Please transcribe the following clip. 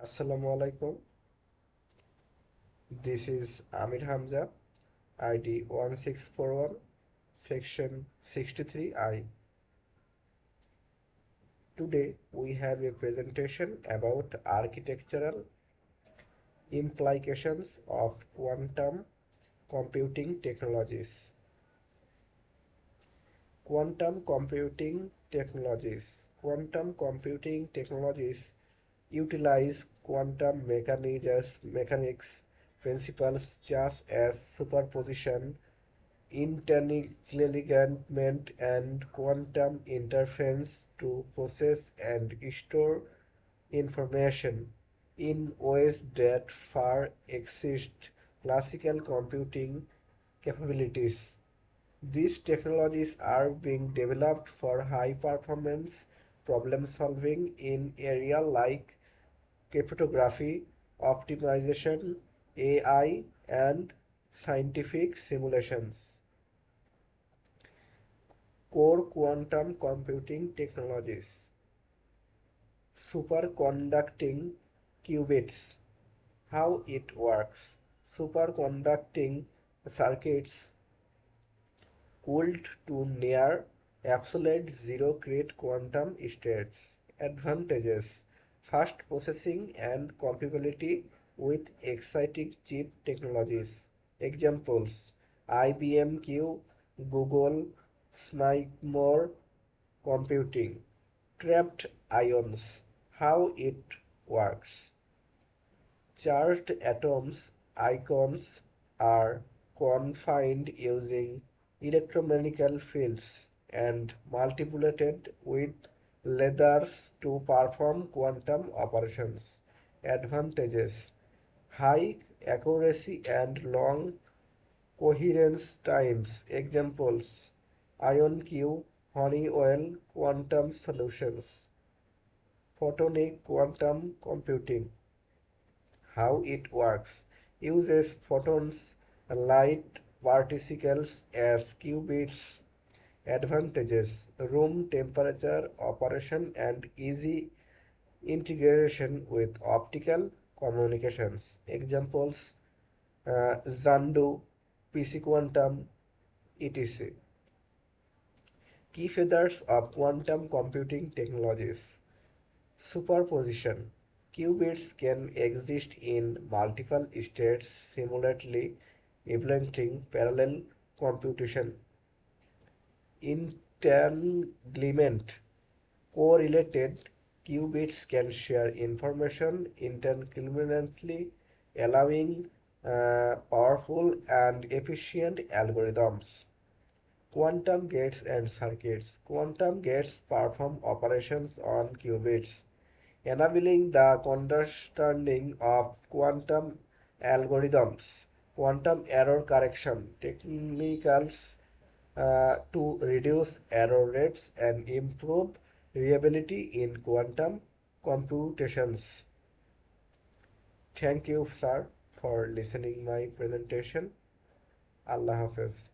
Assalamu alaikum. This is Amir Hamza, ID 1641, Section 63I. Today we have a presentation about architectural implications of quantum computing technologies. Quantum computing technologies. Quantum computing technologies utilize quantum mechanics principles such as superposition, entanglement, and quantum interference to process and store information in ways that far exceed classical computing capabilities. These technologies are being developed for high performance problem solving in areas like cryptography, optimization, AI, and scientific simulations. Core quantum computing technologies. Superconducting qubits. How it works. Superconducting circuits cooled to near absolute zero create quantum states. Advantages: fast processing and compatibility with exciting chip technologies. Examples: IBM Q, Google Snowmore computing. Trapped ions. How it works. Charged atoms ions are confined using electromagnetic fields and manipulated with lasers to perform quantum operations. Advantages: high accuracy and long coherence times. Examples: IonQ, Honeywell quantum solutions. Photonic quantum computing. How it works: uses photons, light particles as qubits. Advantages: room temperature operation and easy integration with optical communications. Examples: Zandu, PC Quantum, etc. Key features of quantum computing technologies. Superposition. Qubits can exist in multiple states simultaneously, implementing parallel computation. Entanglement. Correlated qubits can share information interconnectedly, allowing powerful and efficient algorithms. Quantum gates and circuits. Quantum gates perform operations on qubits, enabling the understanding of quantum algorithms, quantum error correction techniques to reduce error rates and improve reliability in quantum computations. Thank you, sir, for listening my presentation. Allah Hafiz.